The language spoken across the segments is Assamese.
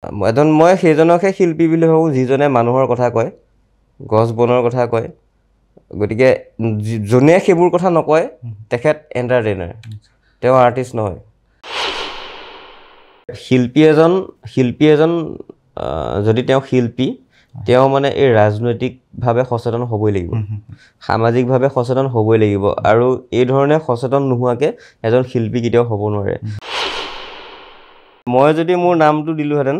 মই সেইজনকহে শিল্পী বুলি ভাবোঁ যিজনে মানুহৰ কথা কয়, গছ বনৰ কথা কয়। গতিকে যোনে সেইবোৰ কথা নকয় তেখেত এণ্টাৰটেইনাৰ, তেওঁ আৰ্টিষ্ট নহয়। শিল্পী এজন যদি তেওঁ শিল্পী, তেওঁ মানে এই ৰাজনৈতিকভাৱে সচেতন হ'বই লাগিব, সামাজিকভাৱে সচেতন হ'বই লাগিব, আৰু এই ধৰণে সচেতন নোহোৱাকৈ এজন শিল্পী কেতিয়াও হ'ব নোৱাৰে। মই যদি মোৰ নামটো দিলোঁহেঁতেন,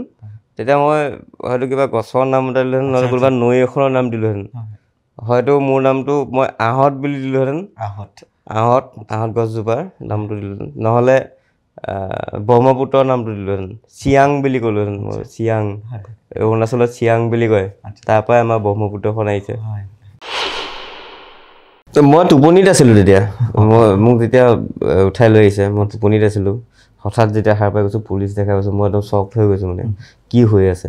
তেতিয়া মই হয়তো কিবা গছৰ নাম এটা দিলোঁহেঁতেন, নহ'লে কোনোবা নৈ এখনৰ নাম দিলোঁহেঁতেন। হয়তো মোৰ নামটো মই আহঁত বুলি দিলোঁহেঁতেন, আহঁত গছজোপাৰ নামটো দিলোঁহেঁতেন, নহ'লে ব্ৰহ্মপুত্ৰৰ নামটো দিলোঁহেঁতেন, চিয়াং বুলি ক'লোহেঁতেন। মই চিয়াং, অৰুণাচলত চিয়াং বুলি কয়, তাৰ পৰাই আমাৰ ব্ৰহ্মপুত্ৰখন আহিছে। মই টোপনিত আছিলোঁ তেতিয়া, মোক যেতিয়া উঠাই লৈ আহিছে, মই টোপনিত আছিলোঁ। হঠাৎ যেতিয়া সাৰ পাই গৈছোঁ, পুলিচ দেখা পাইছোঁ, মই একদম শ্বক হৈ গৈছোঁ, মানে কি হৈ আছে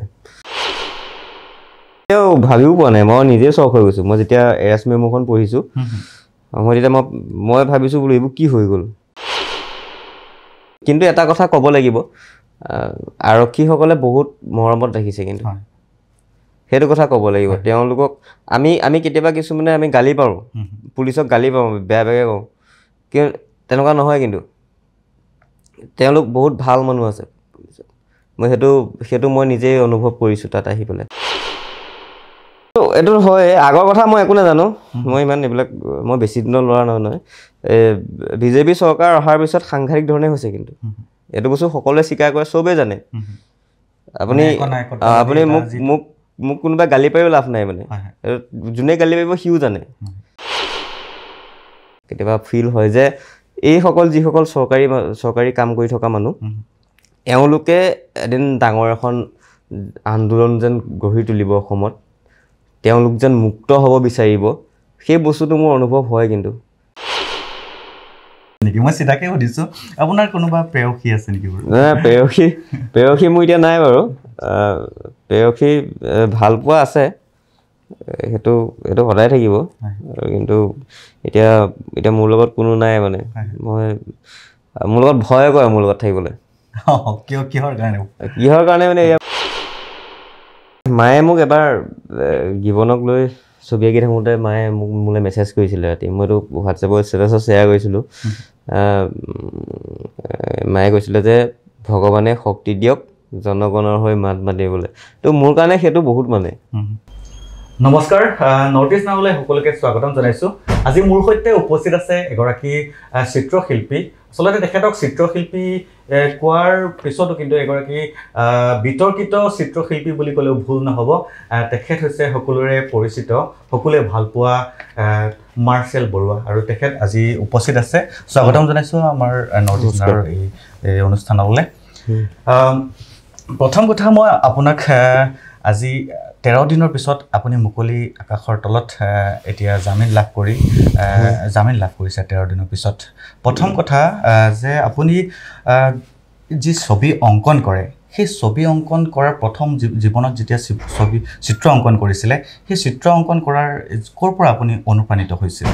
তেওঁ ভাবিও পোৱা নাই। মই নিজে শ্বক হৈ গৈছোঁ। মই যেতিয়া এৰেষ্ট মেম'খন পঢ়িছোঁ, মই তেতিয়া মই ভাবিছোঁ বোলো এইবোৰ কি হৈ গ'ল। কিন্তু এটা কথা ক'ব লাগিব, আৰক্ষীসকলে বহুত মৰমত ৰাখিছে, কিন্তু সেইটো কথা ক'ব লাগিব। তেওঁলোকক আমি কেতিয়াবা কিছুমানে আমি গালি পাৰোঁ, পুলিচক গালি পাৰোঁ, বেয়াকৈ কওঁ, কিন্তু তেনেকুৱা নহয়। কিন্তু তেওঁলোক বহুত ভাল মানুহ আছে পুলিচত। মই সেইটো মই নিজেই অনুভৱ কৰিছোঁ তাত আহি পেলাই। এইটো হয়, আগৰ কথা মই একো নাজানো, মই ইমান এইবিলাক মই বেছি দিনৰ ল'ৰা নহয়। বিজেপি চৰকাৰ অহাৰ পিছত সাংঘাতিক ধৰণে হৈছে, কিন্তু এইটো বস্তু সকলোৱে স্বীকাৰ কৰে, চবেই জানে। আপুনি মোক কোনোবাই গালি পাৰিও লাভ নাই, মানে যোনে গালি পাৰিব সিও জানে। কেতিয়াবা ফিল হয় যে যিসকল চৰকাৰী কাম কৰি থকা মানুহ, এওঁলোকে এদিন ডাঙৰ এখন আন্দোলন যেন গঢ়ি তুলিব অসমত, তেওঁলোক যেন মুক্ত হ'ব বিচাৰিব, সেই বস্তুটো মোৰ অনুভৱ হয়। কিন্তু মই চিধাকে সুধিছোঁ, আপোনাৰ কোনোবা প্ৰেয়সী আছে নেকি? প্ৰেয়সী মোৰ এতিয়া নাই বাৰু। প্ৰেয়সী ভাল পোৱা আছে, সেইটো সদায় থাকিব, কিন্তু এতিয়া মোৰ লগত কোনো নাই। মানে মোৰ লগত ভয় কৰে মোৰ লগত থাকিবলৈ। কিহৰ কাৰণে মানে মায়ে মোক এবাৰ জীৱনক লৈ ছবি আঁকি থাকোঁতে মায়ে মোলৈ মেছেজ কৰিছিলে ৰাতি। মইতো হোৱাটছএপৰ ষ্টেটাছত শ্বেয়াৰ কৰিছিলোঁ। মায়ে কৈছিলে যে ভগৱানে শক্তি দিয়ক জনগণৰ হৈ মাত মাতিবলৈ। তো মোৰ কাৰণে সেইটো বহুত মানে। নমস্কাৰ, নৰ্থ ইষ্ট নাওলৈ সকলোকে স্বাগতম জনাইছোঁ। আজি মোৰ সৈতে উপস্থিত আছে এগৰাকী চিত্ৰশিল্পী। আচলতে তেখেতক চিত্ৰশিল্পী কোৱাৰ পিছতো কিন্তু এগৰাকী বিতৰ্কিত চিত্ৰশিল্পী বুলি ক'লেও ভুল নহ'ব। তেখেত হৈছে সকলোৰে পৰিচিত, সকলোৱে ভাল পোৱা মাৰ্চেল বৰুৱা, আৰু তেখেত আজি উপস্থিত আছে। স্বাগতম জনাইছোঁ আমাৰ নৰ্থ ইষ্ট নাওৰ এই অনুষ্ঠানলৈ। প্ৰথম কথা, মই আপোনাক আজি 13 দিনৰ পিছত আপুনি মুকলি আকাশৰ তলত এতিয়া জামিন লাভ কৰিছে 13 দিনৰ পিছত। প্ৰথম কথা যে আপুনি যি ছবি অংকন কৰে, সেই ছবি অংকন কৰাৰ প্ৰথম জীৱনত যেতিয়া চিত্ৰ অংকন কৰিছিলে, সেই চিত্ৰ অংকন কৰাৰ ক'ৰ পৰা আপুনি অনুপ্ৰাণিত হৈছিল?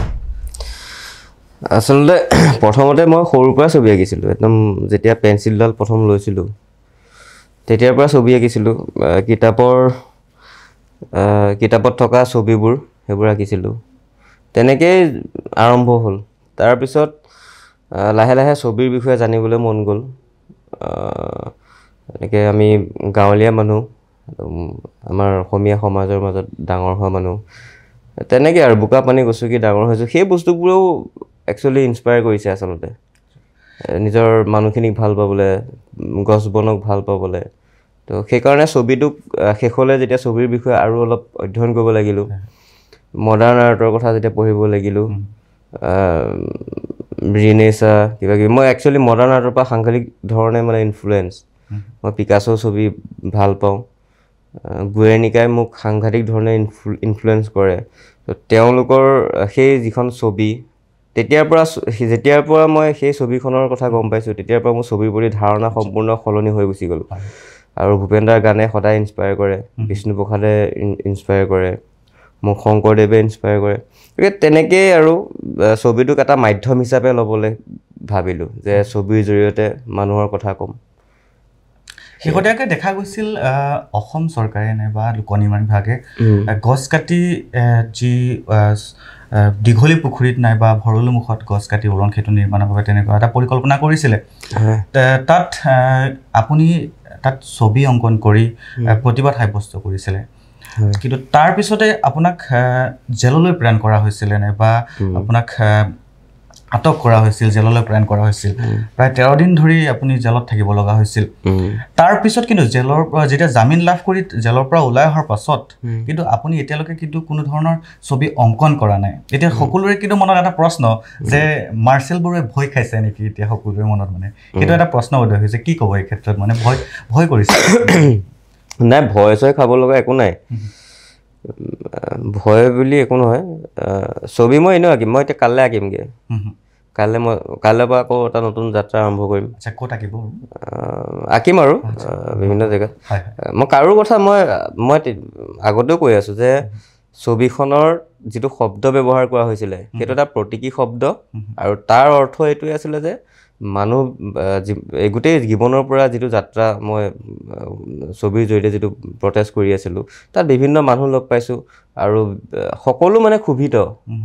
আচলতে প্ৰথমতে মই সৰুৰ পৰা ছবি আঁকিছিলোঁ। একদম যেতিয়া পেঞ্চিলডাল প্ৰথম লৈছিলোঁ তেতিয়াৰ পৰা ছবি আঁকিছিলোঁ। কিতাপত থকা ছবিবোৰ সেইবোৰ আঁকিছিলোঁ। তেনেকেই আৰম্ভ হ'ল। তাৰপিছত লাহে লাহে ছবিৰ বিষয়ে জানিবলৈ মন গ'ল। এনেকৈ আমি গাঁৱলীয়া মানুহ, আমাৰ অসমীয়া সমাজৰ মাজত ডাঙৰ হোৱা মানুহ, তেনেকৈ আৰু বোকা পানী গচকি ডাঙৰ হৈছোঁ। সেই বস্তুবোৰেও একচুৱেলি ইনস্পায়াৰ কৰিছে আচলতে, নিজৰ মানুহখিনিক ভাল পাবলৈ, গছ বনক ভাল পাবলৈ। তো সেইকাৰণে ছবিটোক শেষলৈ যেতিয়া ছবিৰ বিষয়ে আৰু অলপ অধ্যয়ন কৰিব লাগিলোঁ, মডাৰ্ণ আৰ্টৰ কথা যেতিয়া পঢ়িব লাগিলোঁ, ৰিনেছা কিবাকিবি, মই একচুৱেলি মডাৰ্ণ আৰ্টৰ পৰা সাংঘাতিক ধৰণে মানে ইনফ্লুৱেঞ্চ। মই পিকাছ'ৰ ছবি ভাল পাওঁ, গুৱেৰ্নিকাই মোক সাংঘাতিক ধৰণে ইনফ্লুৱেঞ্চ কৰে। তো তেওঁলোকৰ সেই যিখন ছবি, যেতিয়াৰ পৰা মই সেই ছবিখনৰ কথা গম পাইছোঁ, তেতিয়াৰ পৰা মোৰ ছবিৰ প্ৰতি ধাৰণা সম্পূৰ্ণ সলনি হৈ গুচি গ'ল। আৰু ভূপেন দাৰ গানে সদায় ইনস্পায়াৰ কৰে, বিষ্ণুপ্ৰসাদে ইনস্পায়াৰ কৰে, মোক শংকৰদেৱে ইনস্পায়াৰ কৰে। গতিকে তেনেকেই আৰু ছবিটোক এটা মাধ্যম হিচাপে ল'বলৈ ভাবিলোঁ, যে ছবিৰ জৰিয়তে মানুহৰ কথা ক'ম। শেহতীয়াকৈ দেখা গৈছিল অসম চৰকাৰে নাইবা লোক নিৰ্মাণ বিভাগে গছ কাটি যি দীঘলী পুখুৰীত নাইবা ভৰলুমুখত গছ কাটি উৰণ সেতু নিৰ্মাণৰ বাবে তেনেকুৱা এটা পৰিকল্পনা কৰিছিলে তাত আপুনি তাত ছবি অংকন কৰি প্ৰতিবাদ সাব্যস্ত কৰিছিলে কিন্তু তাৰ পিছতে আপোনাক জেললৈ প্ৰেৰণ কৰা হৈছিলে নাইবা আপোনাক আটক কৰা হৈছিল জেললৈ প্ৰেৰণ কৰা হৈছিল প্ৰায় 13 দিন ধৰি আপুনি জেলত থাকিব লগা হৈছিল তাৰ পিছত কিন্তু জেলৰ পৰা যেতিয়া জামিন লাভ কৰি জেলৰ পৰা ওলাই অহাৰ পাছত কিন্তু আপুনি এতিয়ালৈকে কিন্তু কোনো ধৰণৰ ছবি অংকন কৰা নাই এতিয়া সকলোৰে কিন্তু মনত এটা প্ৰশ্ন যে মাৰ্চেল বৰুৱাই ভয় খাইছে নেকি এতিয়া সকলোৰে মনত মানে সেইটো এটা প্ৰশ্ন উদয় হৈছে কি ক'ব এই ক্ষেত্ৰত মানে ভয় কৰিছে নাই ভয় ছয় খাব লগা একো নাই ভয় বুলি একো নহয় ছবি মই এনেও আঁকিম মই এতিয়া কাইলৈ আঁকিমগৈ কাইলৈ পৰা আকৌ এটা নতুন যাত্ৰা আৰম্ভ কৰিম ক'ত আঁকিব আঁকিম আৰু বিভিন্ন জেগাত মই কাৰো কথা মই আগতেও কৈ আছোঁ যে ছবিখনৰ যিটো শব্দ ব্যৱহাৰ কৰা হৈছিলে সেইটো এটা প্ৰতীকী শব্দ আৰু তাৰ অৰ্থ এইটোৱে আছিলে যে মানুহ গোটেই জীৱনৰ পৰা যিটো যাত্ৰা মই ছবিৰ জৰিয়তে যিটো প্ৰটেষ্ট কৰি আছিলোঁ তাত বিভিন্ন মানুহ লগ পাইছোঁ আৰু সকলো মানে ক্ষোভিত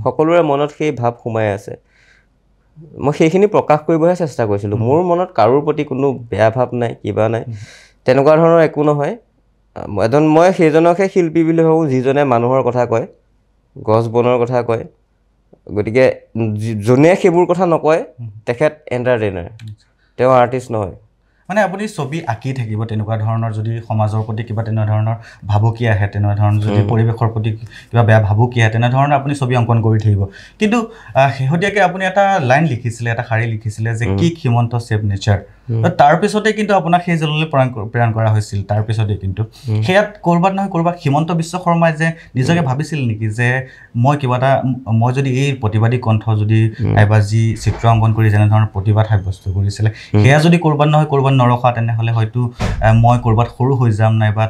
সকলোৰে মনত সেই ভাৱ সোমাই আছে মই সেইখিনি প্ৰকাশ কৰিবহে চেষ্টা কৰিছিলোঁ মোৰ মনত কাৰোৰ প্ৰতি কোনো বেয়া ভাৱ নাই কিবা নাই তেনেকুৱা ধৰণৰ একো নহয় মই সেইজনকহে শিল্পী বুলি ভাবোঁ যিজনে মানুহৰ কথা কয় গছ বনৰ কথা কয় গতিকে যোনে সেইবোৰ কথা নকয় তেখেত এণ্টাৰটেইনাৰ তেওঁ আৰ্টিষ্ট নহয় মানে আপুনি ছবি আঁকি থাকিব তেনেকুৱা ধৰণৰ যদি সমাজৰ প্ৰতি কিবা তেনে ধৰণৰ ভাবুকি আহে তেনে ধৰণৰ যদি পৰিৱেশৰ প্ৰতি কিবা বেয়া ভাবুকি আহে তেনে ধৰণৰ আপুনি ছবি অংকন কৰি থাকিব কিন্তু শেহতীয়াকৈ আপুনি এটা লাইন লিখিছিলে এটা শাৰী লিখিছিলে যে কি হিমন্ত ছেভ নেচাৰ তাৰ পিছতে কিন্তু আপোনাক সেই জেললৈ প্ৰেৰণ কৰা হৈছিল তাৰ পিছতে কিন্তু সেয়াত ক'ৰবাত নহয় ক'ৰবাত হিমন্ত বিশ্ব শৰ্মাই যে নিজকে ভাবিছিল নেকি যে মই যদি এই প্ৰতিবাদী কণ্ঠ যদি নাইবা যি চিত্ৰ অংকন কৰি যেনেধৰণৰ প্ৰতিবাদ সাব্যস্ত কৰিছিলে সেয়া যদি ক'ৰবাত নহয় ক'ৰবাত নৰখা তেনেহ'লে হয়তো মই ক'ৰবাত সৰু হৈ যাম নাইবা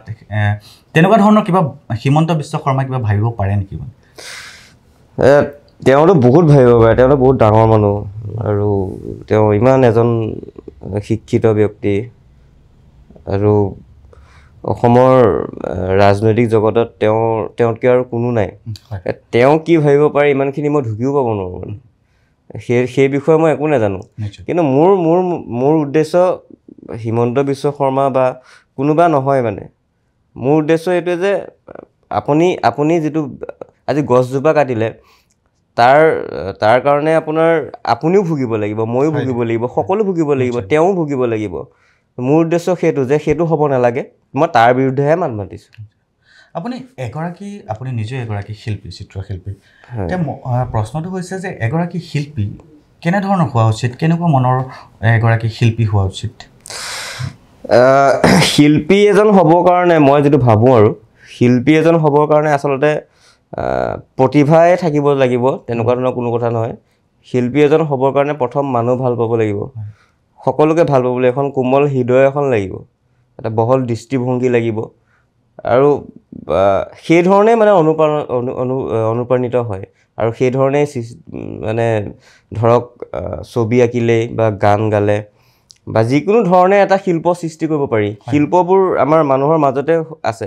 তেনেকুৱা ধৰণৰ কিবা হিমন্ত বিশ্ব শৰ্মাই কিবা ভাবিব পাৰে নেকি তেওঁতো বহুত ভাবিব পাৰে তেওঁতো বহুত ডাঙৰ মানুহ আৰু তেওঁ ইমান এজন শিক্ষিত ব্যক্তি আৰু অসমৰ ৰাজনৈতিক জগতত তেওঁতকৈ আৰু কোনো নাই তেওঁ কি ভাবিব পাৰে ইমানখিনি মই ঢুকিও পাব নোৱাৰোঁ মানে সেই বিষয়ে মই একো নাজানো কিন্তু মোৰ উদ্দেশ্য হিমন্ত বিশ্ব শৰ্মা বা কোনোবা নহয় মানে মোৰ উদ্দেশ্য এইটোৱে যে আপুনি যিটো আজি গছজোপা কাটিলে তাৰ কাৰণে আপুনিও ভুগিব লাগিব ময়ো ভুগিব লাগিব সকলো ভুগিব লাগিব তেওঁও ভুগিব লাগিব মোৰ উদ্দেশ্য সেইটো যে সেইটো হ'ব নালাগে মই তাৰ বিৰুদ্ধেহে মাত মাতিছোঁ আপুনি নিজে এগৰাকী শিল্পী চিত্ৰশিল্পী প্ৰশ্নটো হৈছে যে এগৰাকী শিল্পী কেনেধৰণৰ হোৱা উচিত কেনেকুৱা মনৰ এগৰাকী শিল্পী হোৱা উচিত শিল্পী এজন হ'বৰ কাৰণে মই যিটো ভাবোঁ আৰু শিল্পী এজন হ'বৰ কাৰণে আচলতে প্ৰতিভাই থাকিব লাগিব তেনেকুৱা ধৰণৰ কোনো কথা নহয় শিল্পী এজন হ'বৰ কাৰণে প্ৰথম মানুহ ভাল পাব লাগিব সকলোকে ভাল পাবলৈ এখন কোমল হৃদয় এখন লাগিব এটা বহল দৃষ্টিভংগী লাগিব আৰু সেই ধৰণে মানে অনুপ্ৰাণিত হয় আৰু সেই ধৰণে মানে ধৰক ছবি আঁকিলেই বা গান গালে বা যিকোনো ধৰণে এটা শিল্প সৃষ্টি কৰিব পাৰি শিল্পবোৰ আমাৰ মানুহৰ মাজতে আছে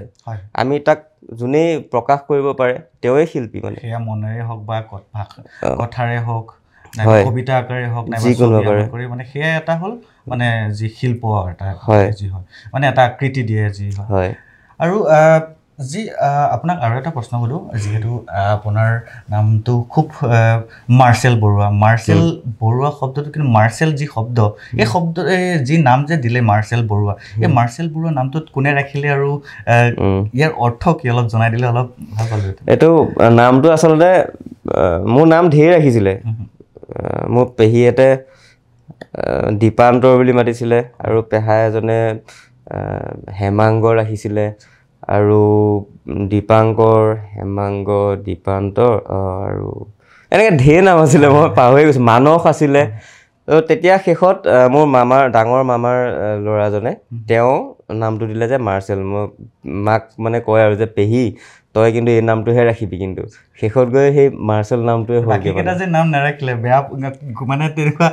আমি তাক যোনেই প্ৰকাশ কৰিব পাৰে তেওঁৱে শিল্পী মানে সেয়া মনেৰে হওক বা কথাৰে হওক কবিতা আকাৰে হওক যিকোনো আকাৰে মানে সেয়া এটা হ'ল মানে যি শিল্প এটা যি হয় মানে এটা আকৃতি দিয়ে যি হয় আৰু যি আপোনাক আৰু এটা প্ৰশ্ন সোধোঁ যিহেতু আপোনাৰ নামটো খুব মাৰ্চেল বৰুৱা শব্দটো কিন্তু মাৰ্চেল যি শব্দ এই শব্দ যি নাম যে দিলে মাৰ্চেল বৰুৱা এই মাৰ্চেল বৰুৱা নামটোত কোনে ৰাখিলে আৰু ইয়াৰ অৰ্থ কি অলপ জনাই দিলে অলপ ভাল পালোঁ এইটো নামটো আচলতে মোৰ নাম ঢেৰ ৰাখিছিলে মোৰ পেহীহঁতে দীপান্তৰ বুলি মাতিছিলে আৰু পেহা এজনে হেমাংগ ৰাখিছিলে আৰু দীপাংকৰ হেমাংগ দীপান্তৰ আৰু এনেকৈ ঢেৰ নাম আছিলে মই পাহৰি গৈছোঁ মানস আছিলে তেতিয়া শেষত মোৰ ডাঙৰ মামাৰ ল'ৰাজনে তেওঁ নামটো দিলে যে মাৰ্চেল মই মাক মানে কয় আৰু যে পেহী তই কিন্তু এই নামটোহে ৰাখিবি কিন্তু শেষত গৈ সেই মাৰ্চেল নামটোৱে হৈ বাকী কেইটা যে নাম নাৰাখিলে বেয়া মানে তেনেকুৱা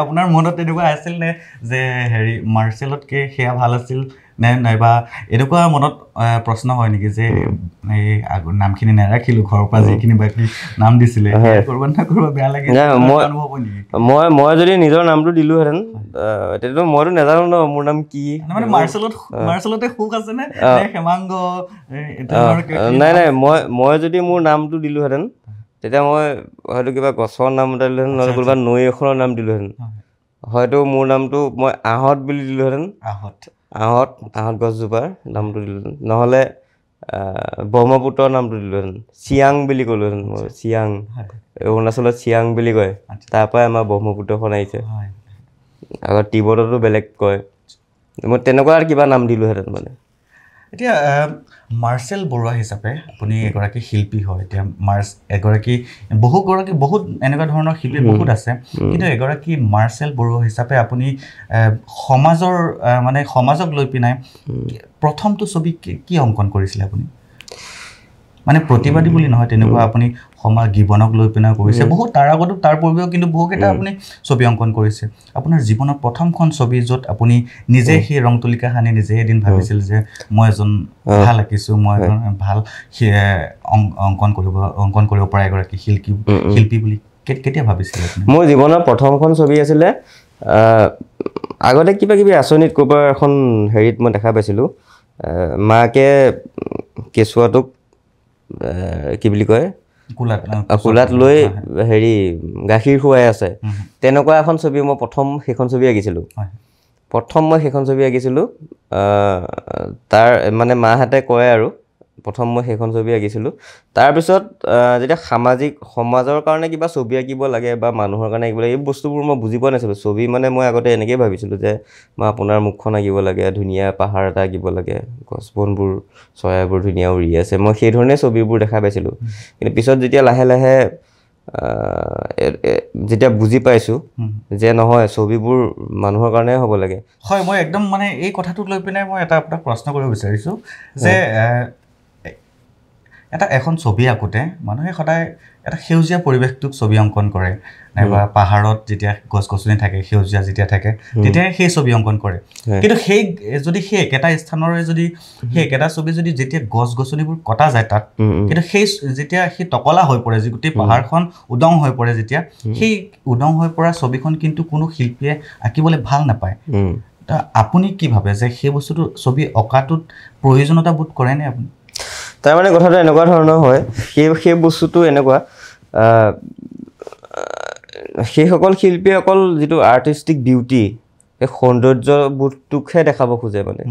আপোনাৰ মনত তেনেকুৱা আছিল নে যে হেৰি মাৰ্চেলতকৈ সেয়া ভাল আছিল নে নাইবা এনেকুৱা মনত প্ৰশ্ন হয় নেকি যে এই নামখিনি নাৰাখিলোঁ ঘৰৰ পৰা যিখিনি বাকী নাম দিছিলে ক'ৰবাত না ক'ৰবাত বেয়া লাগে অনুভৱ হয় নেকি মই যদি নিজৰ নামটো দিলোহেঁতেন তেতিয়াতো মইতো নাজানো ন মোৰ নাম কি মানে মাৰ্চেলতে সুখ আছে নে হেমাংগ নাই মই যদি মোৰ নামটো দিলোহেঁতেন তেতিয়া মই হয়তো কিবা গছৰ নাম এটা দিলোহেঁতেন নহ'লে কোনোবা নৈ এখনৰ নাম দিলোহেঁতেন হয়তো মোৰ নামটো মই আহঁত বুলি দিলোহেঁতেন আহঁত গছজোপাৰ নামটো দিলোহেঁতেন নহ'লে ব্ৰহ্মপুত্ৰৰ নামটো দিলোহেঁতেন চিয়াং বুলি ক'লোহেঁতেন মই চিয়াং অৰুণাচলত চিয়াং বুলি কয় তাৰ পৰাই আমাৰ ব্ৰহ্মপুত্ৰখন আহিছে আগত তিব্বততো বেলেগ কয় মই তেনেকুৱা কিবা নাম দিলোহেঁতেন মানে এতিয়া মাৰ্চেল বৰুৱা হিচাপে আপুনি এগৰাকী শিল্পী হয় এতিয়া বহুত এনেকুৱা ধৰণৰ শিল্পী বহুত আছে কিন্তু এগৰাকী মাৰ্চেল বৰুৱা হিচাপে আপুনি সমাজক লৈ পিনাই প্ৰথমটো ছবি কি অংকন কৰিছিলে আপুনি মানে প্ৰতিবাদী বুলি নহয় তেনেকুৱা আপুনি সমাজ জীৱনক লৈ পিনাই কৰিছে বহুত তাৰ আগতো তাৰ পূৰ্বেও কিন্তু বহুকেইটা আপুনি ছবি অংকন কৰিছে আপোনাৰ জীৱনত প্ৰথমখন ছবি য'ত আপুনি নিজে সেই ৰং তুলিকা সানি নিজে এদিন ভাবিছিল যে মই এজন ভাল আঁকিছোঁ মই এজন ভাল অংকন কৰিব পৰা এগৰাকী শিল্পী বুলি কেতিয়া ভাবিছিলে মোৰ জীৱনৰ প্ৰথমখন ছবি আছিলে আগতে কিবা কিবি আঁচনিত ক'ৰবাৰ এখন হেৰিত মই দেখা পাইছিলোঁ মাকে কেঁচুৱাটোক কি বুলি কয় কোলাত লৈ হেৰি গাখীৰ খুৱাই আছে তেনেকুৱা এখন ছবি মই সেইখন ছবি আঁকিছিলোঁ মই সেইখন ছবি আঁকিছিলোঁ তাৰ মানে মাহঁতে কয় আৰু প্ৰথম মই সেইখন ছবি আঁকিছিলোঁ তাৰপিছত যেতিয়া সমাজৰ কাৰণে কিবা ছবি আঁকিব লাগে বা মানুহৰ কাৰণে আঁকিব লাগে এই বস্তুবোৰ মই বুজি পোৱা নাছিলোঁ ছবি মানে মই আগতে এনেকৈয়ে ভাবিছিলোঁ যে মই আপোনাৰ মুখখন আঁকিব লাগে ধুনীয়া পাহাৰ এটা আঁকিব লাগে গছ বনবোৰ চৰাইবোৰ ধুনীয়া উৰি আছে মই সেই ধৰণে ছবিবোৰ দেখা পাইছিলোঁ কিন্তু পিছত যেতিয়া লাহে লাহে যেতিয়া বুজি পাইছোঁ যে নহয় ছবিবোৰ মানুহৰ কাৰণে হ'ব লাগে হয় মই একদম মানে এই কথাটোক লৈ পিনে মই এটা আপোনাক প্ৰশ্ন কৰিব বিচাৰিছোঁ যে এখন ছবি আঁকোতে মানুহে সদায় এটা সেউজীয়া পৰিৱেশটোক ছবি অংকন কৰে নাইবা পাহাৰত যেতিয়া গছ গছনি থাকে সেউজীয়া যেতিয়া থাকে তেতিয়াই সেই ছবি অংকন কৰে কিন্তু সেই একেটা স্থানৰে যদি সেই একেটা ছবি যদি যেতিয়া গছ গছনিবোৰ কটা যায় তাত কিন্তু যেতিয়া সেই টকলা হৈ পৰে যে গোটেই পাহাৰখন উদং হৈ পৰে যেতিয়া সেই উদং হৈ পৰা ছবিখন কিন্তু কোনো শিল্পীয়ে আঁকিবলৈ ভাল নাপায় আপুনি কি ভাবে যে সেই বস্তুটো ছবি অঁকাটোত প্ৰয়োজনীয়তা বোধ কৰেনে আপুনি তাৰমানে কথাটো এনেকুৱা ধৰণৰ হয় সেই বস্তুটো এনেকুৱা সেইসকল শিল্পীয়ে অকল যিটো আৰ্টিষ্টিক বিউটি সেই সৌন্দৰ্যবোধটোকহে দেখাব খোজে মানে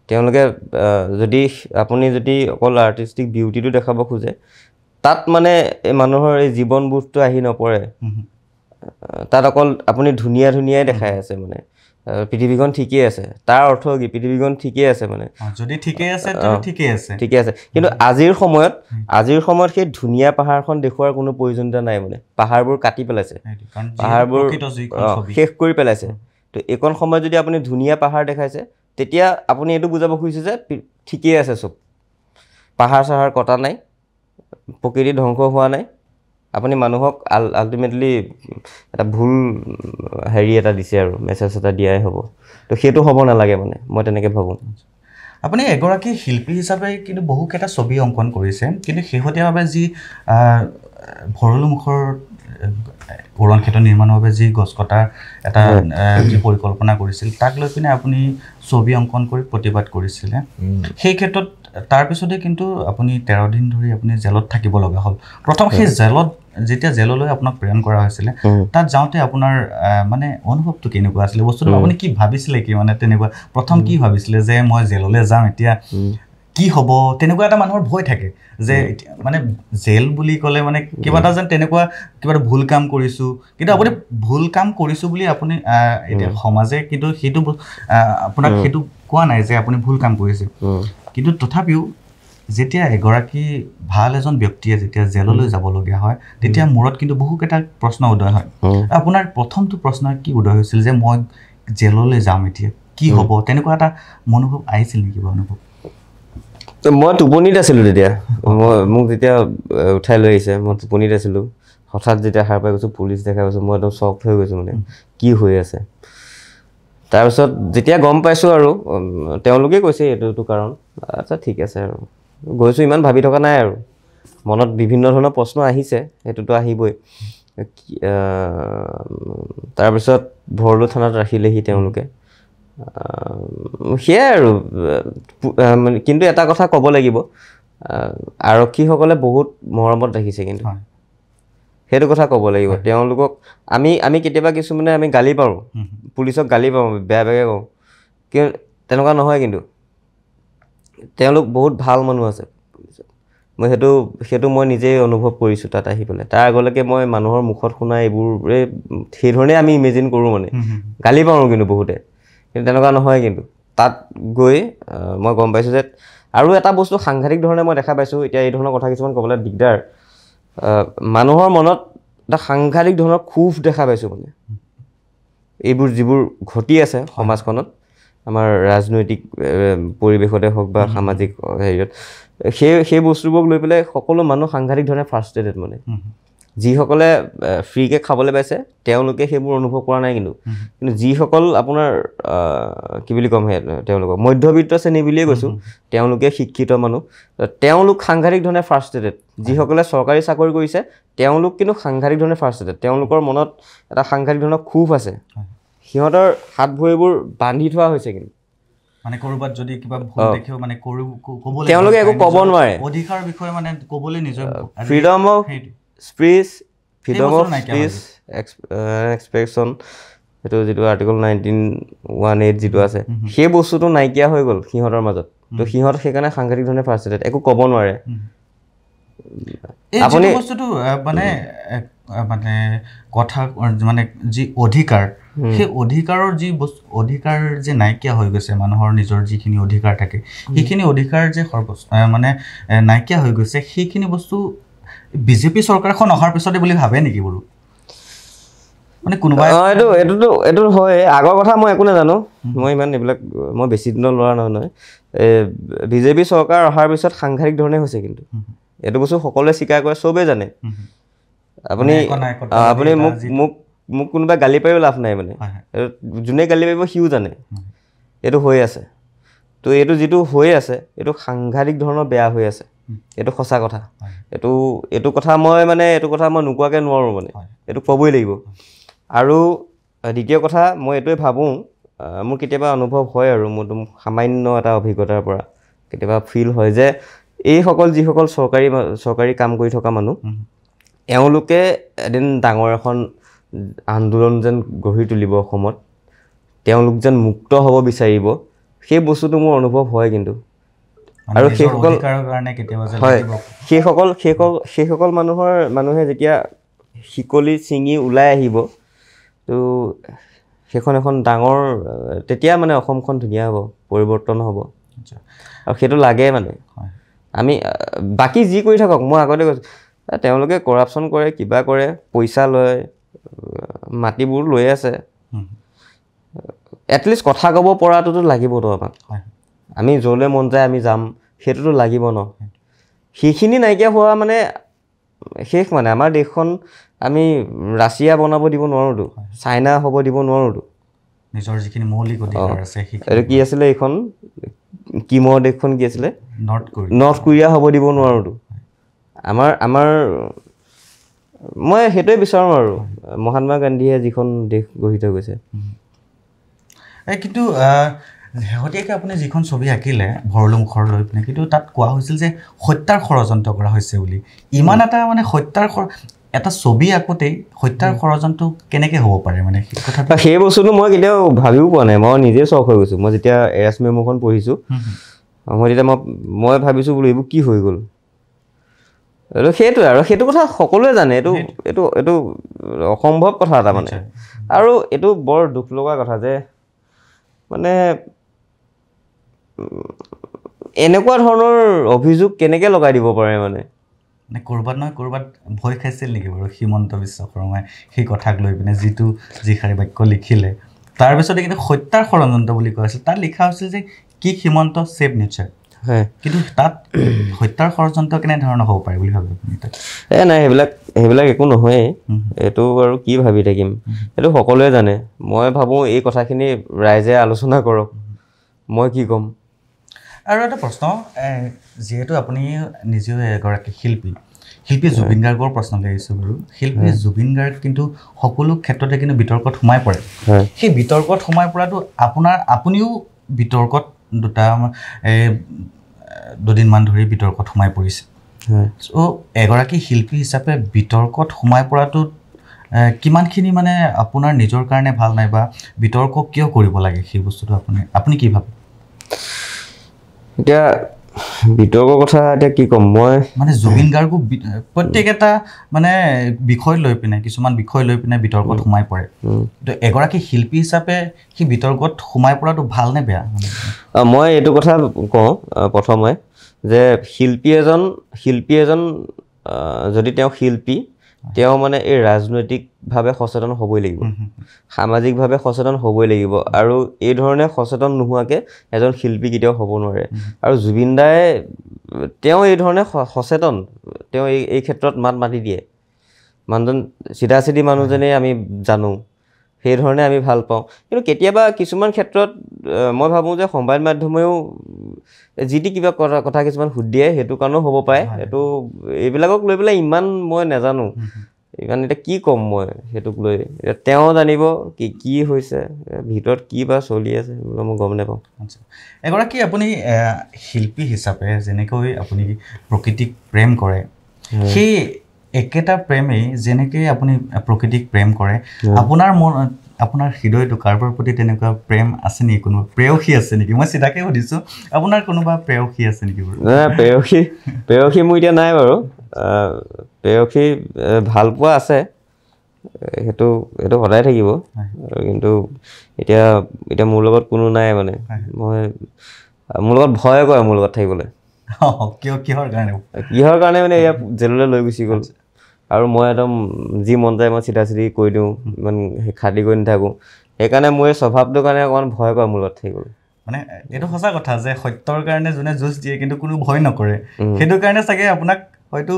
তেওঁলোকে আপুনি যদি অকল আৰ্টিষ্টিক বিউটিটো দেখাব খোজে তাত মানে মানুহৰ এই জীৱনবোধটো আহি নপৰে তাত অকল আপুনি ধুনীয়াই দেখাই আছে মানে পৃথিৱীখন ঠিকেই আছে তাৰ অৰ্থ কি পৃথিৱীখন ঠিকেই আছে মানে যদি ঠিকেই আছে কিন্তু আজিৰ সময়ত সেই ধুনীয়া পাহাৰখন দেখুৱাৰ কোনো প্ৰয়োজনীয়তা নাই মানে পাহাৰবোৰ কাটি পেলাইছে পাহাৰবোৰ শেষ কৰি পেলাইছে তো এইকণ সময়ত যদি আপুনি ধুনীয়া পাহাৰ দেখাইছে তেতিয়া আপুনি এইটো বুজাব খুজিছে যে ঠিকেই আছে চব পাহাৰ চাহাৰ কটা নাই প্ৰকৃতি ধ্বংস হোৱা নাই আপুনি মানুহক আল্টিমেটলি এটা ভুল হেৰি এটা দিছে আৰু মেছেজ এটা দিয়াই হ'ব তো সেইটো হ'ব নালাগে মানে মই তেনেকৈ ভাবোঁ আপুনি এগৰাকী শিল্পী হিচাপে কিন্তু বহুকেইটা ছবি অংকন কৰিছে কিন্তু শেহতীয়াভাৱে যি ভৰলুমুখৰ উৰণ ক্ষেত্ৰ নিৰ্মাণৰ বাবে যি গছ কটাৰ এটা যি পৰিকল্পনা কৰিছিল তাক লৈ পিনে আপুনি ছবি অংকন কৰি প্ৰতিবাদ কৰিছিলে সেই ক্ষেত্ৰত তাৰপিছতে কিন্তু আপুনি 13 দিন ধৰি আপুনি জেলত থাকিব লগা হ'ল প্ৰথম সেই যেতিয়া জেললৈ আপোনাক প্ৰেৰণ কৰা হৈছিলে তাত যাওঁতে আপোনাৰ মানে অনুভৱটো কেনেকুৱা আছিলে বস্তুটো আপুনি কি ভাবিছিলে কি মানে তেনেকুৱা প্ৰথম কি ভাবিছিলে যে মই জেললৈ যাম এতিয়া কি হ'ব তেনেকুৱা এটা মানুহৰ ভয় থাকে যে মানে জেল বুলি ক'লে মানে কিবা এটা যেন তেনেকুৱা কিবা এটা ভুল কাম কৰিছোঁ কিন্তু আপুনি ভুল কাম কৰিছোঁ বুলি আপুনি এতিয়া সমাজে কিন্তু সেইটো আপোনাক সেইটো কোৱা নাই যে আপুনি ভুল কাম কৰিছে কিন্তু তথাপিও যেতিয়া এগৰাকী ভাল এজন ব্যক্তিয়ে যেতিয়া জেললৈ যাবলগীয়া হয় তেতিয়া মূৰত কিন্তু বহুকেইটা প্ৰশ্ন উদয় হয় আপোনাৰ প্ৰথমটো প্ৰশ্ন কি উদয় হৈছিল যে মই জেললৈ যাম এতিয়া কি হ'ব তেনেকুৱা এটা মনোভাৱ আহিছিল নেকি বা অনুভৱ মই টোপনিত আছিলোঁ তেতিয়া মোক যেতিয়া উঠাই লৈ আহিছে মই টোপনিত আছিলোঁ হঠাৎ যেতিয়া সাৰ পাই গৈছোঁ পুলিচ দেখা পাইছোঁ মই একদম শ্বক হৈ গৈছোঁ মানে কি হৈ আছে তাৰপিছত যেতিয়া গম পাইছোঁ আৰু তেওঁলোকে কৈছে এইটো কাৰণ আচ্ছা ঠিক আছে আৰু গৈছোঁ ইমান ভাবি থকা নাই আৰু মনত বিভিন্ন ধৰণৰ প্ৰশ্ন আহিছে সেইটোতো আহিবই তাৰপিছত ভৰলু থানাত ৰাখিলেহি তেওঁলোকে সেয়াই আৰু কিন্তু এটা কথা ক'ব লাগিব আৰক্ষীসকলে বহুত মৰমত ৰাখিছে কিন্তু সেইটো কথা ক'ব লাগিব তেওঁলোকক আমি কেতিয়াবা কিছুমানে আমি গালি পাৰোঁ পুলিচক গালি পাৰোঁ বেয়া বেয়াকৈ কওঁ কিন্তু তেনেকুৱা নহয় কিন্তু তেওঁলোক বহুত ভাল মানুহ আছে মই সেইটো মই নিজেই অনুভৱ কৰিছোঁ তাত আহি পেলাই তাৰ আগলৈকে মই মানুহৰ মুখত শুনা এইবোৰে সেইধৰণে আমি ইমেজিন কৰোঁ মানে গালি পাৰোঁ কিন্তু বহুতে কিন্তু তেনেকুৱা নহয় কিন্তু তাত গৈ মই গম পাইছোঁ যে আৰু এটা বস্তু সাংঘাতিক ধৰণে মই দেখা পাইছোঁ এতিয়া এই ধৰণৰ কথা কিছুমান ক'বলৈ দিগদাৰ মানুহৰ মনত এটা সাংঘাতিক ধৰণৰ ক্ষোভ দেখা পাইছোঁ মানে এইবোৰ যিবোৰ ঘটি আছে সমাজখনত আমাৰ ৰাজনৈতিক পৰিৱেশতে হওক বা সামাজিক হেৰিয়ত সেই বস্তুবোৰক লৈ পেলাই সকলো মানুহ সাংঘাতিক ধৰণে ফ্ৰাষ্ট্ৰেটেড মানে যিসকলে ফ্ৰীকৈ খাবলৈ পাইছে তেওঁলোকে সেইবোৰ অনুভৱ কৰা নাই কিন্তু যিসকল আপোনাৰ কি বুলি ক'ম তেওঁলোকক মধ্যবিত্ত শ্ৰেণী বুলিয়ে কৈছোঁ তেওঁলোকে শিক্ষিত মানুহ তেওঁলোক সাংঘাতিক ধৰণে ফ্ৰাষ্ট্ৰেটেড যিসকলে চৰকাৰী চাকৰি কৰিছে তেওঁলোক কিন্তু সাংঘাতিক ধৰণে ফ্ৰাষ্ট্ৰেটেড তেওঁলোকৰ মনত এটা সাংঘাতিক ধৰণৰ ক্ষোভ আছে সিহঁতৰ হাত ভৰিবোৰ বান্ধি থোৱা হৈছে কিন্তু মানে ক'ৰবাত যদি কিবা ভুল দেখিও মানে ক'বলৈ তেওঁলোকে একো ক'ব নোৱাৰে অধিকাৰ বিষয়ে মানে ক'বলৈ নিজৰ freedom of speech freedom of speech expression সেইটো যিটো আৰ্টিকল 1918 যিটো আছে সেই বস্তুটো নাইকিয়া হৈ গ'ল সিহঁতৰ মাজত তো সিহঁত সেইকাৰণে সাংঘাতিক ধৰণে ফ্ৰাষ্ট্ৰেটেড একো ক'ব নোৱাৰে আপুনি বস্তুটো মানে মানে কথা মানে যি অধিকাৰ সেই অধিকাৰৰ যি অধিকাৰ যে নাইকিয়া হৈ গৈছে মানুহৰ নিজৰ যিখিনি অধিকাৰ থাকে সেইখিনি অধিকাৰ যে মানে নাইকিয়া হৈ গৈছে সেইখিনি বস্তু বিজেপি চৰকাৰখন অহাৰ পিছতে বুলি ভাবে নেকি বাৰু মানে কোনোবাই এইটো হয় আগৰ কথা মই একো নাজানো মই ইমান এইবিলাক মই বেছি দিনৰ ল'ৰা নহয় বিজেপি চৰকাৰ অহাৰ পিছত সাংঘাতিক ধৰণে হৈছে কিন্তু এইটো বস্তু সকলোৱে স্বীকাৰ কৰে চবেই জানে আপুনি মোক কোনোবাই গালি পাৰিও লাভ নাই মানে যোনে গালি পাৰিব সিও জানে এইটো হৈ আছে তো এইটো যিটো হৈ আছে এইটো সাংঘাতিক ধৰণৰ বেয়া হৈ আছে এইটো সঁচা কথা এইটো কথা মই নোকোৱাকৈ নোৱাৰোঁ মানে এইটো ক'বই লাগিব আৰু দ্বিতীয় কথা মই এইটোৱে ভাবোঁ মোৰ কেতিয়াবা অনুভৱ হয় আৰু মোৰ সামান্য এটা অভিজ্ঞতাৰ পৰা কেতিয়াবা ফিল হয় যে এইসকল যিসকল চৰকাৰী কাম কৰি থকা মানুহ এওঁলোকে এদিন ডাঙৰ এখন আন্দোলন যেন গঢ়ি তুলিব অসমত তেওঁলোক যেন মুক্ত হ'ব বিচাৰিব সেই বস্তুটো মোৰ অনুভৱ হয় কিন্তু আৰু সেইসকল মানুহে যেতিয়া শিকলি ছিঙি ওলাই আহিব তো সেইখন এখন ডাঙৰ তেতিয়া মানে অসমখন ধুনীয়া হ'ব পৰিৱৰ্তন হ'ব আৰু সেইটো লাগে মানে আমি বাকী যি কৰি থাকক মই আগতে কৈছোঁ তেওঁলোকে কৰাপশ্যন কৰে কিবা কৰে পইচা লয় মাটিবোৰ লৈ আছে এটলিষ্ট কথা ক'ব পৰাটোতো লাগিবতো আমাক আমি য'লৈ মন যায় আমি যাম সেইটোতো লাগিব ন সেইখিনি নাইকিয়া হোৱা মানে শেষ মানে আমাৰ দেশখন আমি ৰাছিয়া বনাব দিব নোৱাৰোঁতো চাইনা হ'ব দিব নোৱাৰোঁতো নিজৰ যিখিনি মৌলিক অধিকাৰ আছে এইটো কি আছিলে এইখন কিমৰ দেশখন কি আছিলে নৰ্থ কোৰিয়া হ'ব দিব নোৱাৰোঁতো আমাৰ মই সেইটোৱে বিচাৰোঁ আৰু মহাত্মা গান্ধীয়ে যিখন দেশ গঢ়ি থৈ গৈছে কিন্তু শেহতীয়াকৈ আপুনি যিখন ছবি আঁকিলে ভৰলু মুখৰ লৈ পিনে কিন্তু তাত কোৱা হৈছিল যে হত্যাৰ ষড়যন্ত্ৰ কৰা হৈছে বুলি ইমান এটা মানে এটা ছবি আঁকোতেই হত্যাৰ ষড়যন্ত্ৰ কেনেকৈ হ'ব পাৰে মানে সেই বস্তুটো মই কেতিয়াও ভাবিও পোৱা নাই মই নিজে চখ হৈ গৈছোঁ মই যেতিয়া এৰাছ মেম'খন পঢ়িছোঁ মই তেতিয়া মই ভাবিছোঁ বোলো এইবোৰ কি হৈ গ'ল সেইটোৱে আৰু সেইটো কথা সকলোৱে জানে এইটো অসম্ভৱ কথা এটা মানে আৰু এইটো বৰ দুখ লগা কথা যে মানে এনেকুৱা ধৰণৰ অভিযোগ কেনেকৈ লগাই দিব পাৰে মানে ক'ৰবাত নহয় ক'ৰবাত ভয় খাইছিল নেকি বাৰু হিমন্ত বিশ্ব শৰ্মাই সেই কথাক লৈ পিনে যিষাৰি বাক্য লিখিলে তাৰপিছতে কিন্তু হত্যাৰ ষড়যন্ত্ৰ বুলি কোৱা হৈছিল তাত লিখা হৈছিল যে কি হিমন্ত ছেভ নেচাৰ হয় কিন্তু তাত হত্যাৰ ষড়যন্ত্ৰ কেনেধৰণৰ হ'ব পাৰে বুলি ভাবে আপুনি তাত নাই সেইবিলাক একো নহয়েই এইটো আৰু কি ভাবি থাকিম এইটো সকলোৱে জানে মই ভাবোঁ এই কথাখিনি ৰাইজে আলোচনা কৰক মই কি ক'ম আৰু এটা প্ৰশ্ন যিহেতু আপুনি নিজেও এগৰাকী শিল্পী জুবিন গাৰ্গৰ প্ৰশ্ন লৈ আহিছোঁ বাৰু শিল্পী জুবিন গাৰ্গ কিন্তু সকলো ক্ষেত্ৰতে কিন্তু বিতৰ্কত সোমাই পৰে সেই বিতৰ্কত সোমাই পৰাটো আপুনিও বিতৰ্কত দুদিনমান ধৰি বিতৰ্কত সোমাই পৰিছে চ' এগৰাকী শিল্পী হিচাপে বিতৰ্কত সোমাই পৰাটো কিমানখিনি মানে আপোনাৰ নিজৰ কাৰণে ভাল নাই বা বিতৰ্ক কিয় কৰিব লাগে সেই বস্তুটো আপুনি কি ভাবে এতিয়া বিতৰ্কৰ কথা এতিয়া কি ক'ম মই মানে জুবিন গাৰ্গো প্ৰত্যেক এটা মানে বিষয় লৈ পিনে কিছুমান বিষয় লৈ পিনে বিতৰ্কত সোমাই পৰে তো এগৰাকী শিল্পী হিচাপে সেই বিতৰ্কত সোমাই পৰাটো ভাল নে বেয়া মই এইটো কথা কওঁ প্ৰথমে যে শিল্পী এজন যদি তেওঁ শিল্পী তেওঁ মানে এই ৰাজনৈতিকভাৱে সচেতন হ'বই লাগিব সামাজিকভাৱে সচেতন হ'বই লাগিব আৰু এই ধৰণে সচেতন নোহোৱাকৈ এজন শিল্পী কেতিয়াও হ'ব নোৱাৰে আৰু জুবিন দাই তেওঁ এই ধৰণে সচেতন তেওঁ এই ক্ষেত্ৰত মাত মাতি দিয়ে মানুহজন চিধা চিধি মানুহজনেই আমি জানো সেই ধৰণে আমি ভাল পাওঁ কিন্তু কেতিয়াবা কিছুমান ক্ষেত্ৰত মই ভাবোঁ যে সংবাদ মাধ্যমেও যি টি কিবা কথা কিছুমান সুধিয়ে সেইটো কাৰণেও হ'ব পাৰে এইটো এইবিলাকক লৈ পেলাই ইমান মই নাজানো ইমান এতিয়া কি ক'ম মই সেইটোক লৈ এতিয়া তেওঁ জানিব কি হৈছে ভিতৰত কি বা চলি আছে সেইবিলাক মই গম নাপাওঁ এগৰাকী আপুনি শিল্পী হিচাপে যেনেকৈ আপুনি প্ৰকৃতিক প্ৰেম কৰে সেই একেটা প্ৰেমেই যেনেকৈ আপুনি প্ৰকৃতিক প্ৰেম কৰে আপোনাৰ হৃদয়টো কাৰোবাৰ প্ৰতি তেনেকুৱা প্ৰেম আছে নেকি কোনোবা প্ৰেয়সী আছে নেকি মই চিধাকৈ সুধিছোঁ আপোনাৰ কোনোবা প্ৰেয়সী আছে নেকি বাৰু প্ৰেয়সী মোৰ এতিয়া নাই বাৰু প্ৰেয়সী ভাল পোৱা আছে সেইটো সদায় থাকিব কিন্তু এতিয়া মোৰ লগত কোনো নাই মানে মোৰ লগত ভয় কৰে মোৰ লগত থাকিবলৈ কিহৰ কাৰণে মানে এয়া জেললৈ লৈ গুচি গ'ল আৰু মই একদম যি মন যায় মই চিধা চিধি কৈ দিওঁ ইমান খাটি কৰি নাথাকোঁ সেইকাৰণে মোৰ এই স্বভাৱটোৰ কাৰণে অকণমান ভয় কৰে মোৰ লগত থাকিবলৈ মানে এইটো সঁচা কথা যে সত্যৰ কাৰণে যোনে যুঁজ দিয়ে কিন্তু কোনো ভয় নকৰে সেইটো কাৰণে চাগে আপোনাক হয়তো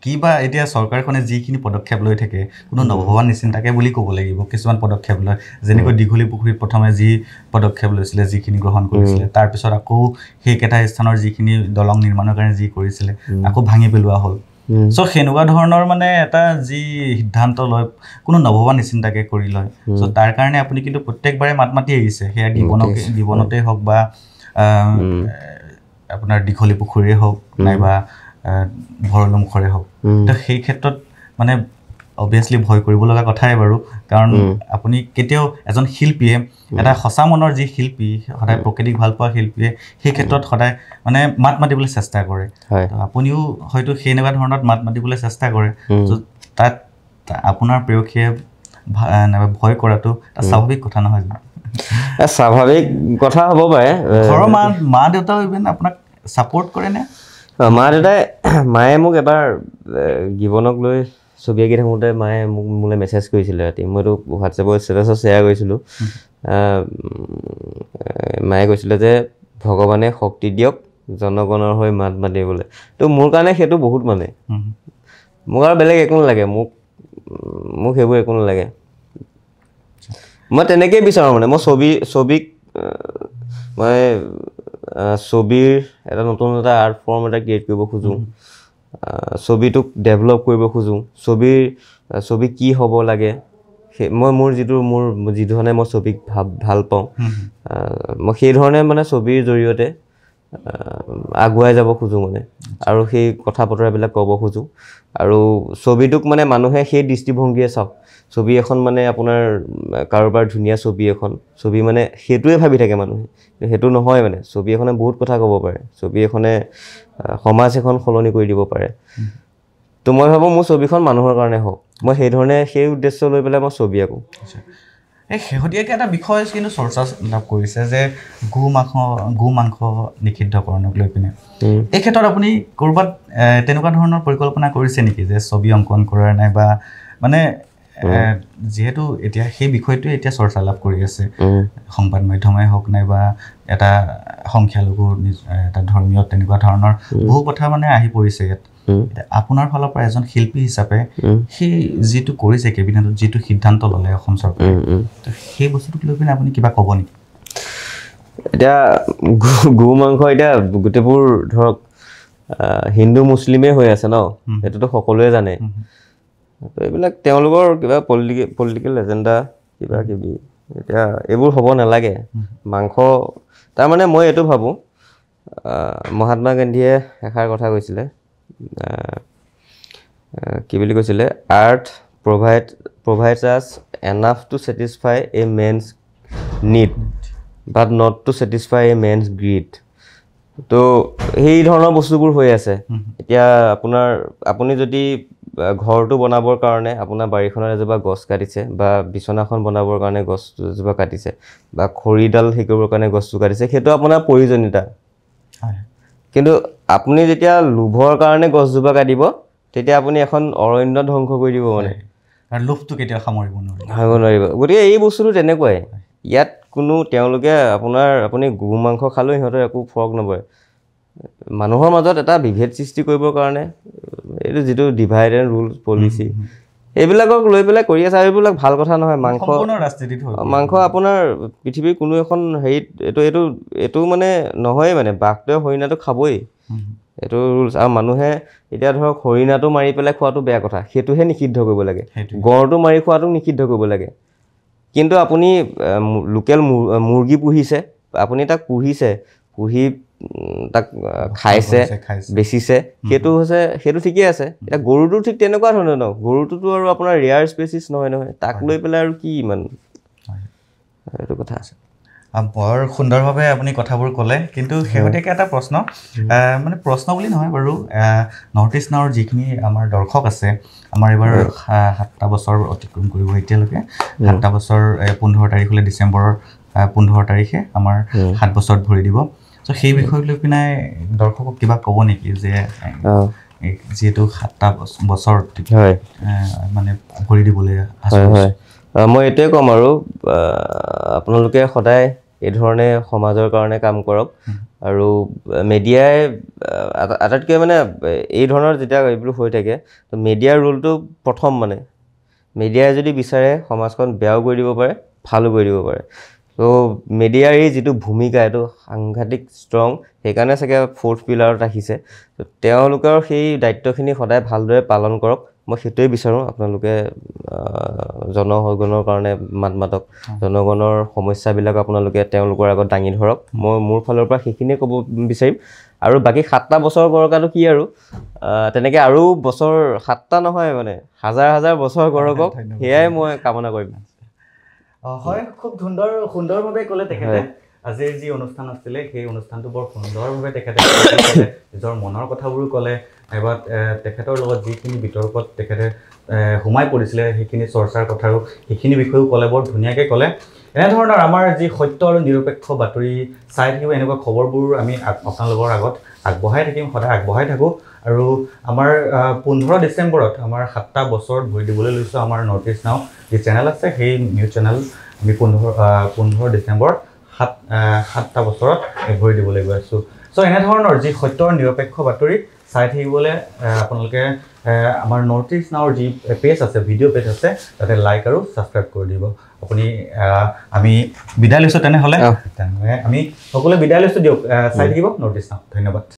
কিবা এতিয়া চৰকাৰখনে যিখিনি পদক্ষেপ লৈ থাকে কোনো নভবা নিচিন্তাকে বুলি ক'ব লাগিব কিছুমান পদক্ষেপ লয় যেনেকৈ দীঘলী পুখুৰীত প্ৰথমে যি পদক্ষেপ লৈছিলে যিখিনি গ্ৰহণ কৰিছিলে তাৰপিছত আকৌ সেইকেইটা স্থানৰ যিখিনি দলং নিৰ্মাণৰ কাৰণে যি কৰিছিলে আকৌ ভাঙি পেলোৱা হ'ল চ' সেনেকুৱা ধৰণৰ মানে এটা যি সিদ্ধান্ত লয় কোনো নভবা নিচিন্তাকে কৰি লয় চ' তাৰ কাৰণে আপুনি কিন্তু প্ৰত্যেকবাৰে মাত মাতি আহিছে সেয়া গিবনতেই হওক বা আপোনাৰ দীঘলী পুখুৰীয়ে হওক নাইবা ভৰলুমুখৰে হওক তো সেই ক্ষেত্ৰত মানে অবভিয়াছলি ভয় কৰিব লগা কথাই বাৰু কাৰণ আপুনি কেতিয়াও এজন শিল্পীয়ে এটা সঁচা মনৰ যি শিল্পী সদায় প্ৰকৃতিক ভাল পোৱা শিল্পীয়ে সেই ক্ষেত্ৰত সদায় মানে মাত মাতিবলৈ চেষ্টা কৰে আপুনিও হয়তো সেনেকুৱা ধৰণত মাত মাতিবলৈ চেষ্টা কৰে তাত আপোনাৰ প্ৰেয়সীয়ে ভয় কৰাটো এটা স্বাভাৱিক কথা নহয় জানো স্বাভাৱিক কথা হ'ব পাৰে ঘৰৰ মা দেউতাও ইভেন আপোনাক ছাপোৰ্ট কৰেনে মায়ে মোক এবাৰ গিবনক লৈ ছবি আঁকি থাকোঁতে মায়ে মোক মোলৈ মেছেজ কৰিছিলে ৰাতি মইতো হোৱাটছএপৰ ষ্টেটাছত শ্বেয়াৰ কৰিছিলোঁ মায়ে কৈছিলে যে ভগৱানে শক্তি দিয়ক জনগণৰ হৈ মাত মাতিবলৈ তো মোৰ কাৰণে সেইটো বহুত মানে মোক আৰু বেলেগ একো নালাগে মোক সেইবোৰ একো নালাগে মই তেনেকৈয়ে বিচাৰোঁ মানে মই ছবিৰ এটা নতুন এটা আৰ্ট ফৰ্ম এটা ক্ৰিয়েট কৰিব খোজোঁ ছবিটোক ডেভেলপ কৰিব খোজোঁ ছবি কি হ'ব লাগে সেই মোৰ যিধৰণে মই ছবিক ভাল পাওঁ মই সেই ধৰণে মানে ছবিৰ জৰিয়তে আগুৱাই যাব খোজোঁ মানে আৰু সেই কথা বতৰাবিলাক ক'ব খোজোঁ আৰু ছবিটোক মানে মানুহে সেই দৃষ্টিভংগীয়ে চাওক ছবি এখন মানে আপোনাৰ কাৰোবাৰ ধুনীয়া ছবি মানে সেইটোৱে ভাবি থাকে মানুহে সেইটো নহয় মানে ছবি এখনে বহুত কথা ক'ব পাৰে ছবি এখনে সমাজ এখন সলনি কৰি দিব পাৰে তো মই ভাবোঁ মোৰ ছবিখন মানুহৰ কাৰণে হওক মই সেই উদ্দেশ্য লৈ পেলাই মই ছবি আঁকো এই শেহতীয়াকৈ এটা বিষয় কিন্তু চৰ্চা লাভ কৰিছে যে গো মাংস নিষিদ্ধকৰণক লৈ পিনে এই ক্ষেত্ৰত আপুনি ক'ৰবাত তেনেকুৱা ধৰণৰ পৰিকল্পনা কৰিছে নেকি যে ছবি অংকন কৰাৰ নাইবা মানে যিহেতু এতিয়া সেই বিষয়টোৱে এতিয়া চৰ্চা লাভ কৰি আছে সংবাদ মাধ্যমেই হওক নাইবা এটা সংখ্যালঘু এটা ধৰ্মীয় তেনেকুৱা ধৰণৰ বহু কথা মানে আহি পৰিছে ইয়াত আপোনাৰ ফালৰ পৰা এজন শিল্পী হিচাপে সেই যিটো কৰিছে কেবিনেটত যিটো সিদ্ধান্ত ল'লে অসম চৰকাৰে সেই বস্তুটোক লৈ পিনে আপুনি কিবা ক'ব নেকি এতিয়া গো মাংস এতিয়া গোটেইবোৰ ধৰক হিন্দু মুছলিমেই হৈ আছে ন সেইটোতো সকলোৱে জানে এইবিলাক তেওঁলোকৰ কিবা পলিটিকেল এজেণ্ডা কিবা কিবি এতিয়া এইবোৰ হ'ব নালাগে মাংস তাৰমানে মই এইটো ভাবোঁ মহাত্মা গান্ধীয়ে এষাৰ কথা কৈছিলে কি বুলি কৈছিলে আৰ্থ provides us enough to satisfy a man's need but not to satisfy a man's greed তো সেই ধৰণৰ বস্তুবোৰ হৈ আছে এতিয়া আপুনি যদি ঘৰটো বনাবৰ কাৰণে আপোনাৰ বাৰীখনৰ এজোপা গছ কাটিছে বা বিচনাখন বনাবৰ কাৰণে গছ এজোপা কাটিছে বা খৰিডাল হেৰি কৰিবৰ কাৰণে গছটো কাটিছে সেইটো আপোনাৰ প্ৰয়োজনীয়তা কিন্তু আপুনি যেতিয়া লোভৰ কাৰণে গছজোপা কাটিব তেতিয়া আপুনি এখন অৰণ্য ধ্বংস কৰি দিব মানে আৰু লোভটো কেতিয়া সামৰিব নোৱাৰিব গতিকে এই বস্তুটো তেনেকুৱাই ইয়াত কোনো তেওঁলোকে আপুনি গো মাংস খালেও সিহঁতৰ একো ফৰক নপৰে মানুহৰ মাজত এটা বিভেদ সৃষ্টি কৰিবৰ কাৰণে এইটো যিটো ডিভাইড এণ্ড ৰুল পলিচি এইবিলাকক লৈ পেলাই কৰি আছে আৰু এইবিলাক ভাল কথা নহয় মাংস আপোনাৰ পৃথিৱীৰ কোনো এখন হেৰিত এইটো মানে নহয়েই মানে বাঘটোৱে হৰিণাটো খাবই এইটো ৰুলছ আৰু মানুহে এতিয়া ধৰক হৰিণাটো মাৰি পেলাই খোৱাটো বেয়া কথা সেইটোহে নিষিদ্ধ কৰিব লাগে গড়টো মাৰি খোৱাটো নিষিদ্ধ কৰিব লাগে কিন্তু আপুনি লোকেল মুৰ্গী পুহিছে আপুনি তাক পুহি তাক খাইছে বেচিছে সেইটো ঠিকেই আছে এতিয়া গৰুটো ঠিক তেনেকুৱা ধৰণৰ ন গৰুটোতো আৰু আপোনাৰ ৰেয়াৰ স্পেচিছ নহয় তাক লৈ পেলাই আৰু কি ইমান সেইটো কথা আছে বৰ সুন্দৰভাৱে আপুনি কথাবোৰ ক'লে কিন্তু শেহতীয়াকৈ এটা প্ৰশ্ন মানে প্ৰশ্ন বুলি নহয় বাৰু নৰ্থ ইষ্ট নাওৰ যিখিনি আমাৰ দৰ্শক আছে আমাৰ এইবাৰ 7টা বছৰ অতিক্ৰম কৰিব এতিয়ালৈকে 7টা বছৰ 15 তাৰিখলৈ ডিচেম্বৰৰ 15 তাৰিখে আমাৰ 7 বছৰত ভৰি দিব চ' সেই বিষয়ক লৈ পিনে দৰ্শকক কিবা ক'ব নেকি যে যিহেতু 7টা বছৰ মানে ভৰি দিবলৈ মই এইটোৱে ক'ম আৰু আপোনালোকে সদায় এই ধৰণে সমাজৰ কাৰণে কাম কৰক আৰু মিডিয়াই আটাইতকৈ মানে এই ধৰণৰ যেতিয়া এইবোৰ হৈ থাকে তো মিডিয়াৰ ৰোলটো প্ৰথম মানে মিডিয়াই যদি বিচাৰে সমাজখন বেয়াও কৰি দিব পাৰে ভালো কৰি দিব পাৰে তো মিডিয়াৰ এই যিটো ভূমিকা এইটো সাংঘাতিক ষ্ট্ৰং সেইকাৰণে চাগে 4th পিলাৰত ৰাখিছে তো তেওঁলোকৰ সেই দায়িত্বখিনি সদায় ভালদৰে পালন কৰক মই সেইটোৱে বিচাৰোঁ আপোনালোকে জনসাধাৰণৰ কাৰণে মাতক জনগণৰ সমস্যাবিলাক আপোনালোকে তেওঁলোকৰ আগত দাঙি ধৰক মই মোৰ ফালৰ পৰা সেইখিনিয়ে ক'ব বিচাৰিম আৰু বাকী 7টা বছৰ কৰকাটো কি আৰু তেনেকৈ আৰু বছৰ 7টা নহয় মানে হাজাৰ বছৰ কৰকক সেয়াই মই কামনা কৰিম হয় খুব সুন্দৰভাৱে ক'লে তেখেতে আজিৰ যি অনুষ্ঠান আছিলে সেই অনুষ্ঠানটো বৰ সুন্দৰভাৱে তেখেতে নিজৰ মনৰ কথাবোৰ ক'লে নাইবা তেখেতৰ লগত যিখিনি বিতৰ্কত তেখেতে সোমাই পৰিছিলে সেইখিনি চৰ্চাৰ কথাও সেইখিনি বিষয়েও ক'লে বৰ ধুনীয়াকৈ ক'লে এনেধৰণৰ আমাৰ যি সত্য আৰু নিৰপেক্ষ বাতৰি চাই থাকিব এনেকুৱা খবৰবোৰ আমি আপোনালোকৰ আগত আগবঢ়াই থাকিম সদায় আগবঢ়াই থাকোঁ আৰু আমাৰ 15 ডিচেম্বৰত আমাৰ 7টা বছৰত ভৰি দিবলৈ লৈছোঁ আমাৰ নৰ্থ ইষ্ট নাও যি চেনেল আছে সেই নিউজ চেনেল আমি 15 ডিচেম্বৰত 7টা বছৰত ভৰি দিবলৈ গৈ আছোঁ চ' এনেধৰণৰ যি সত্য আৰু নিৰপেক্ষ বাতৰি চাই থাকিবলৈ আপোনালোকে আমাৰ নৰ্থ ইষ্ট নাওৰ যি পেজ আছে ভিডিঅ' পেজ আছে তাতে লাইক আৰু ছাবস্ক্ৰাইব কৰি দিব আপুনি আমি বিদায় লৈছোঁ তেনেহ'লে আমি সকলোৱে বিদায় লৈছোঁ দিয়ক চাই থাকিব নৰ্থ ইষ্ট নাও ধন্যবাদ